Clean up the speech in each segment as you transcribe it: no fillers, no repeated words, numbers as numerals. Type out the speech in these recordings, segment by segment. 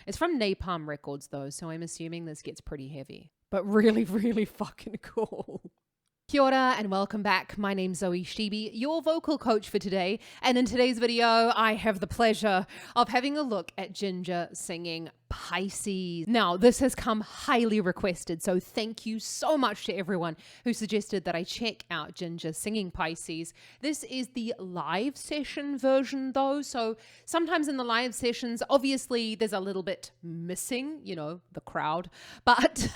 It's from Napalm Records though, so I'm assuming this gets pretty heavy. But really, really fucking cool. Kia ora and welcome back. My name's Zoe Shibi, your vocal coach for today. And in today's video, I have the pleasure of having a look at Jinjer singing Pisces. Now, this has come highly requested, so thank you so much to everyone who suggested that I check out Jinjer singing Pisces. This is the live session version though, so sometimes in the live sessions, obviously there's a little bit missing, you know, the crowd, but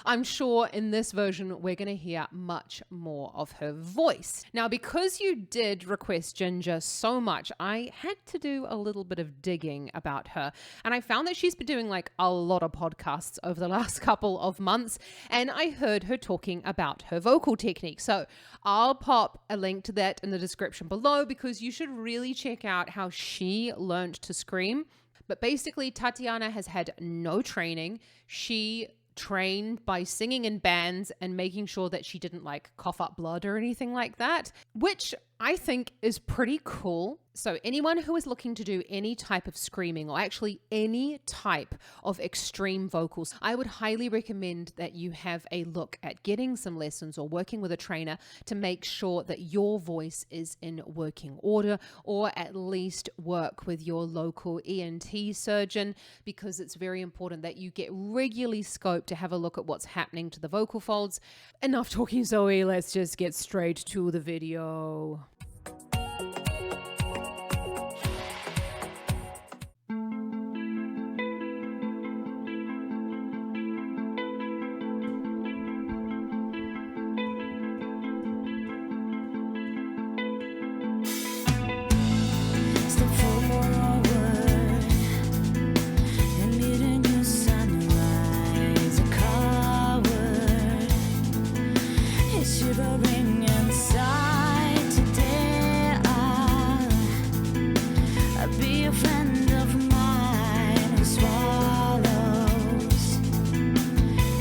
I'm sure in this version we're going to hear much more of her voice. Now, because you did request Jinjer so much, I had to do a little bit of digging about her, and I found that she's been doing like a lot of podcasts over the last couple of months, and I heard her talking about her vocal technique. So I'll pop a link to that in the description below because you should really check out how she learned to scream. But basically, Tatiana has had no training. She trained by singing in bands and making sure that she didn't like cough up blood or anything like that, which I think is pretty cool. So anyone who is looking to do any type of screaming or actually any type of extreme vocals, I would highly recommend that you have a look at getting some lessons or working with a trainer to make sure that your voice is in working order, or at least work with your local ENT surgeon, because it's very important that you get regularly scoped to have a look at what's happening to the vocal folds. Enough talking, Zoe, let's just get straight to the video.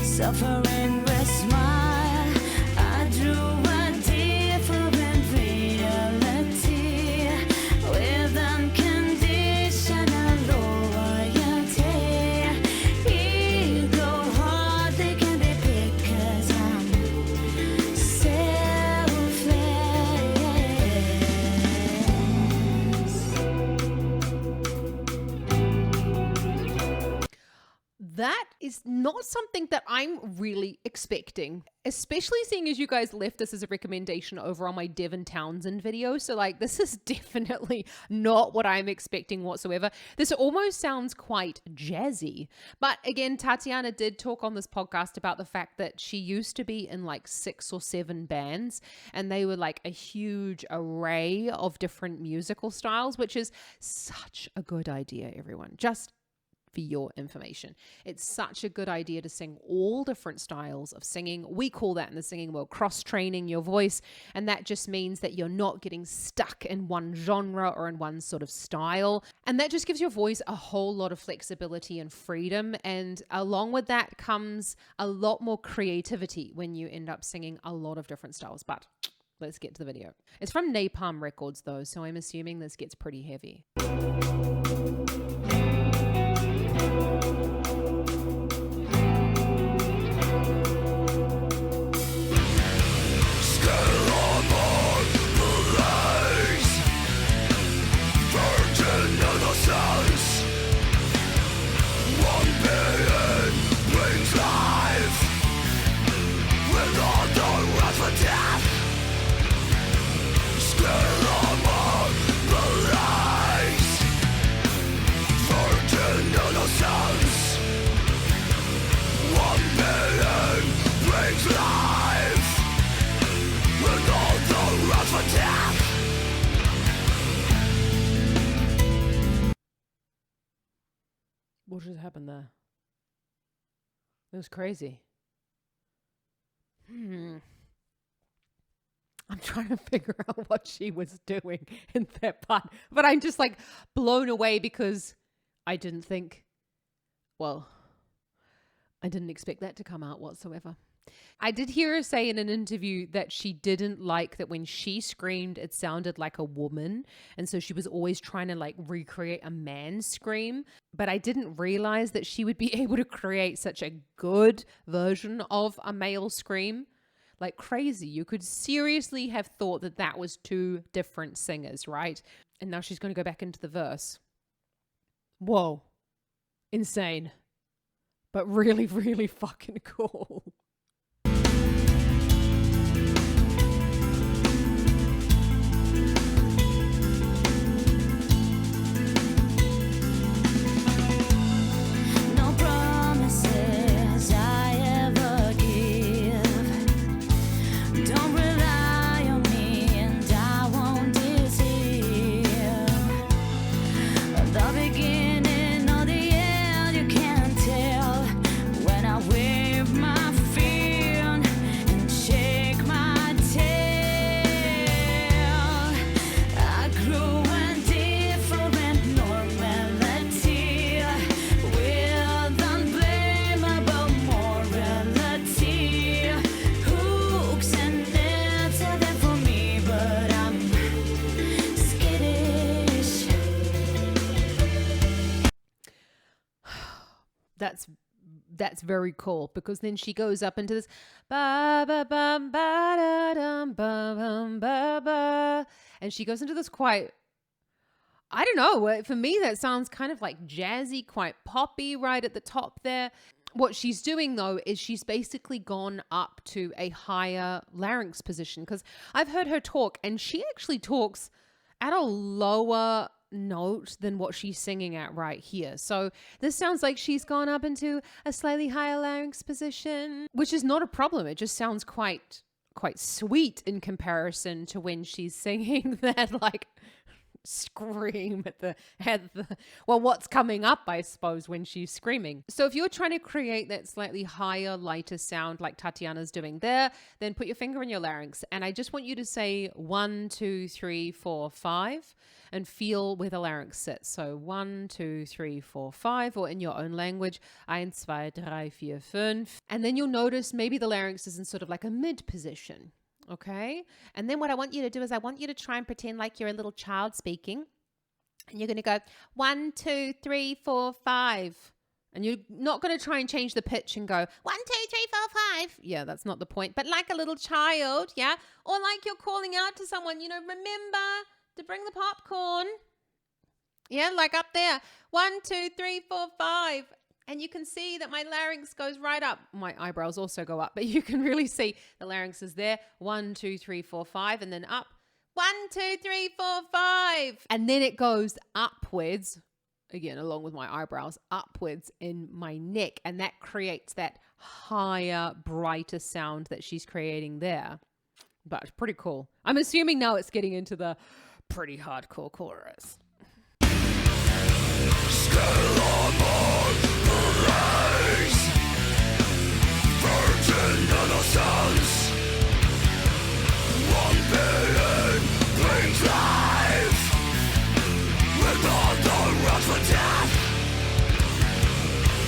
Suffering with smile, I drew a different reality with unconditional loyalty. Ego hardly can be picked 'cause I'm selfless. That is not something that I'm really expecting, especially seeing as you guys left this as a recommendation over on my Devin Townsend video. So like, this is definitely not what I'm expecting whatsoever. This almost sounds quite jazzy. But again, Tatiana did talk on this podcast about the fact that she used to be in like 6 or 7 bands, and they were like a huge array of different musical styles, which is such a good idea, everyone. Just for your information, it's such a good idea to sing all different styles of singing. We call that in the singing world cross-training your voice, and that just means that you're not getting stuck in one genre or in one sort of style, and that just gives your voice a whole lot of flexibility and freedom. And along with that comes a lot more creativity when you end up singing a lot of different styles. But let's get to the video. It's from Napalm Records though, so I'm assuming this gets pretty heavy. What just happened there? It was crazy. I'm trying to figure out what she was doing in that part, but I'm just like blown away because I didn't expect that to come out whatsoever. I did hear her say in an interview that she didn't like that when she screamed, it sounded like a woman. And so she was always trying to like recreate a man's scream. But I didn't realize that she would be able to create such a good version of a male scream. Like crazy. You could seriously have thought that that was two different singers, right? And now she's going to go back into the verse. Whoa. Insane. But really, really fucking cool. No promises I ever give. Don't rely on me and I won't deceive. The beginning or the end, you can't tell. When I wave my fin and shake my tail, I grew a different normality with unblameable morality. Hooks and nets are there for me, but I'm skittish. That's very cool, because then she goes up into this ba ba bum ba da dum ba bum ba ba, and she goes into this quite, I don't know, for me that sounds kind of like jazzy, quite poppy right at the top there. What she's doing though is she's basically gone up to a higher larynx position, because I've heard her talk and she actually talks at a lower note than what she's singing at right here. So this sounds like she's gone up into a slightly higher larynx position, which is not a problem. It just sounds quite sweet in comparison to when she's singing that like scream at the well, what's coming up, I suppose, when she's screaming. So if you're trying to create that slightly higher, lighter sound like Tatiana's doing there, then put your finger in your larynx, and I just want you to say 1 2 3 4 5 and feel where the larynx sits. So 1 2 3 4 5, or in your own language 1 2 3 4 5, and then you'll notice maybe the larynx is in sort of like a mid position. Okay. And then what I want you to do is I want you to try and pretend like you're a little child speaking. And you're going to go 1 2 3 4 5. And you're not going to try and change the pitch and go 1 2 3 4 5. Yeah, that's not the point. But like a little child. Yeah. Or like you're calling out to someone, remember to bring the popcorn. Yeah, like up there. 1 2 3 4 5. And you can see that my larynx goes right up. My eyebrows also go up, but you can really see the larynx is there. 1 2 3 4 5, and then up. 1 2 3 4 5. And then it goes upwards, again, along with my eyebrows, upwards in my neck. And that creates that higher, brighter sound that she's creating there. But it's pretty cool. I'm assuming now it's getting into the pretty hardcore chorus. Virgin innocence, 1 billion brings life, with all the rush for death.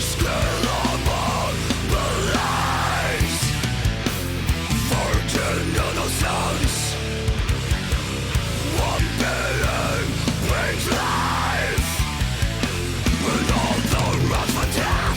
Still among the lies. Virgin innocence, 1 billion brings life, with all the rush for death.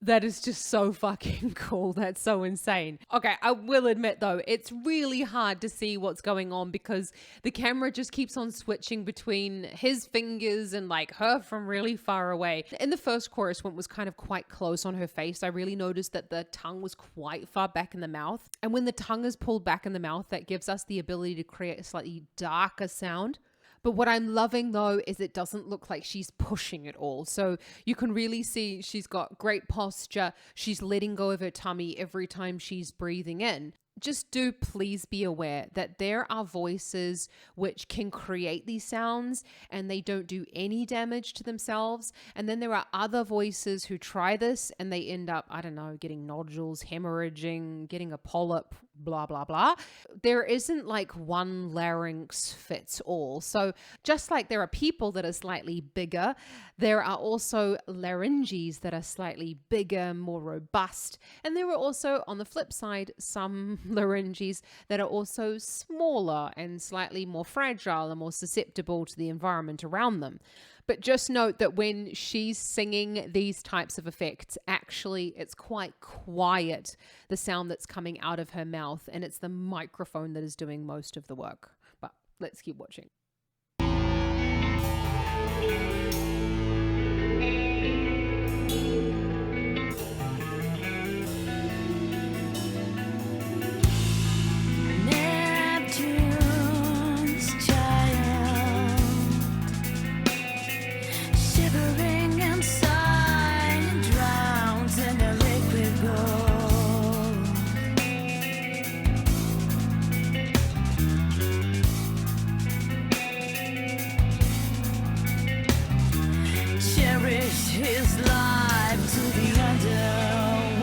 That is just so fucking cool. That's so insane. Okay, I will admit though, it's really hard to see what's going on because the camera just keeps on switching between his fingers and like her from really far away. In the first chorus, when it was kind of quite close on her face, I really noticed that the tongue was quite far back in the mouth. And when the tongue is pulled back in the mouth, that gives us the ability to create a slightly darker sound. But what I'm loving though is it doesn't look like she's pushing it all. So you can really see she's got great posture. She's letting go of her tummy every time she's breathing in. Just do please be aware that there are voices which can create these sounds and they don't do any damage to themselves. And then there are other voices who try this and they end up, I don't know, getting nodules, hemorrhaging, getting a polyp, blah, blah, blah. There isn't like one larynx fits all. So just like there are people that are slightly bigger, there are also larynges that are slightly bigger, more robust. And there are also, on the flip side, some larynges that are also smaller and slightly more fragile and more susceptible to the environment around them. But just note that when she's singing these types of effects, actually it's quite quiet, the sound that's coming out of her mouth, and it's the microphone that is doing most of the work. But let's keep watching. Neptune's child, shivering inside, drowns in the liquid gold. Cherish his life to the underworld.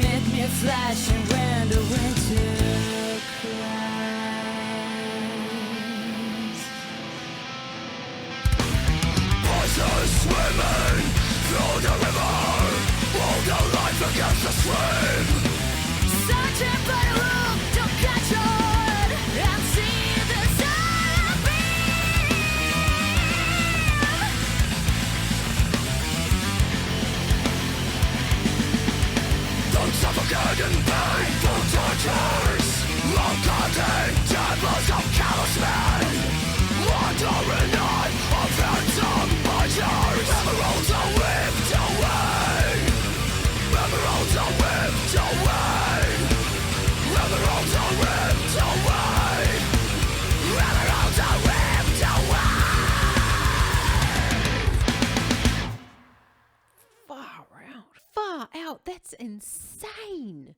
Make me flashing when the winter cries. Voices swimming through the river, hold the life against the stream. Searching for the room to catch on and see the sun beam. Don't suffocate in painful tortures, long-cutting chambers of callous men, wandering on of phantom butchers. Emeralds are whipped away, emeralds are whipped away, emeralds are whipped away, emeralds are whipped away. Far out. That's insane.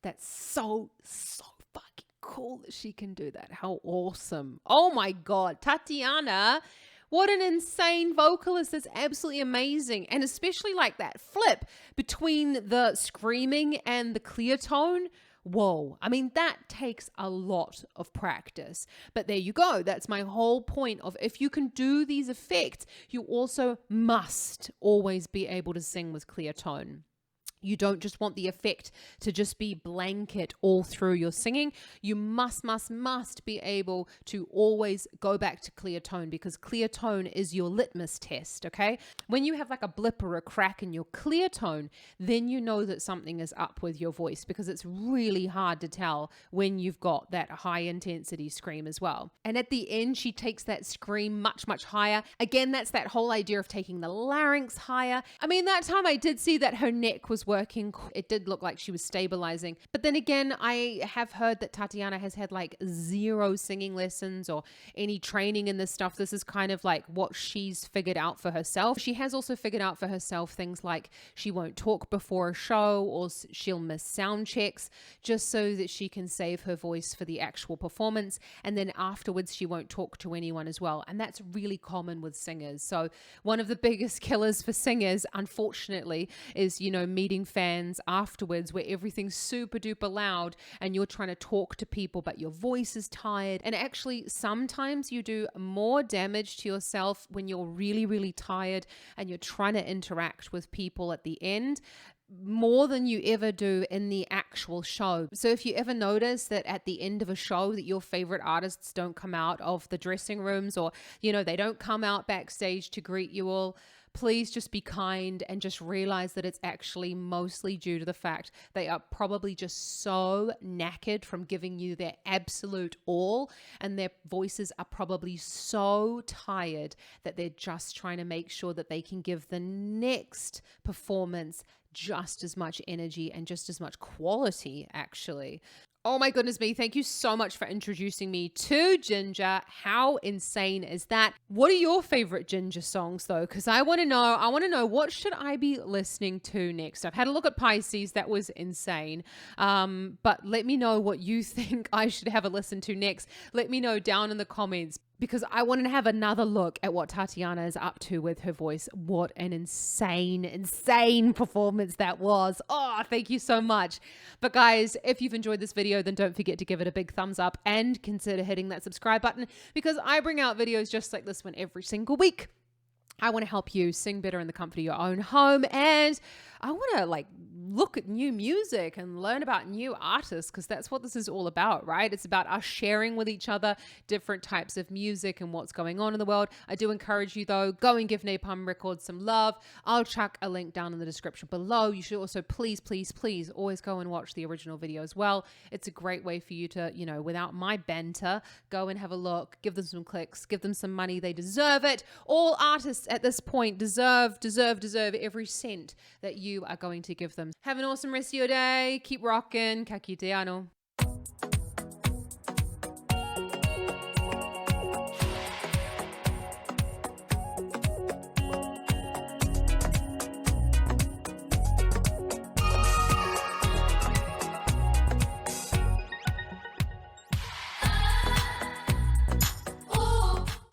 That's so fucking cool that she can do that. How awesome. Oh my God. Tatiana, what an insane vocalist. That's absolutely amazing. And especially like that flip between the screaming and the clear tone. Whoa. I mean, that takes a lot of practice. But there you go. That's my whole point of if you can do these effects, you also must always be able to sing with clear tone. You don't just want the effect to just be blanket all through your singing. You must be able to always go back to clear tone, because clear tone is your litmus test, okay? When you have like a blip or a crack in your clear tone, then you know that something is up with your voice, because it's really hard to tell when you've got that high intensity scream as well. And at the end, she takes that scream much higher. Again, that's that whole idea of taking the larynx higher. I mean, that time I did see that her neck was working. It did look like she was stabilizing. But then again, I have heard that Tatiana has had like 0 singing lessons or any training in this stuff. This is kind of like what she's figured out for herself. She has also figured out for herself things like she won't talk before a show, or she'll miss sound checks just so that she can save her voice for the actual performance. And then afterwards, she won't talk to anyone as well. And that's really common with singers. So one of the biggest killers for singers, unfortunately, is, you know, meeting fans afterwards where everything's super duper loud and you're trying to talk to people but your voice is tired. And actually sometimes you do more damage to yourself when you're really tired and you're trying to interact with people at the end, more than you ever do in the actual show. So if you ever notice that at the end of a show that your favorite artists don't come out of the dressing rooms, or, you know, they don't come out backstage to greet you all, please just be kind and just realize that it's actually mostly due to the fact they are probably just so knackered from giving you their absolute all, and their voices are probably so tired that they're just trying to make sure that they can give the next performance just as much energy and just as much quality, actually. Oh my goodness me. Thank you so much for introducing me to Jinjer. How insane is that? What are your favorite Jinjer songs though? Because I want to know what should I be listening to next? I've had a look at Pisces. That was insane. But let me know what you think I should have a listen to next. Let me know down in the comments. because I wanted to have another look at what Tatiana is up to with her voice. What an insane, insane performance that was. Oh, thank you so much. But guys, if you've enjoyed this video, then don't forget to give it a big thumbs up and consider hitting that subscribe button, because I bring out videos just like this one every single week. I want to help you sing better in the comfort of your own home, and I want to like look at new music and learn about new artists, because that's what this is all about, right? It's about us sharing with each other different types of music and what's going on in the world. I do encourage you though, go and give Napalm Records some love. I'll chuck a link down in the description below. You should also please always go and watch the original video as well. It's a great way for you to, you know, without my banter, go and have a look, give them some clicks, give them some money. They deserve it. All artists at this point deserve every cent that you are going to give them. Have an awesome rest of your day. Keep rocking. Ka kite ano.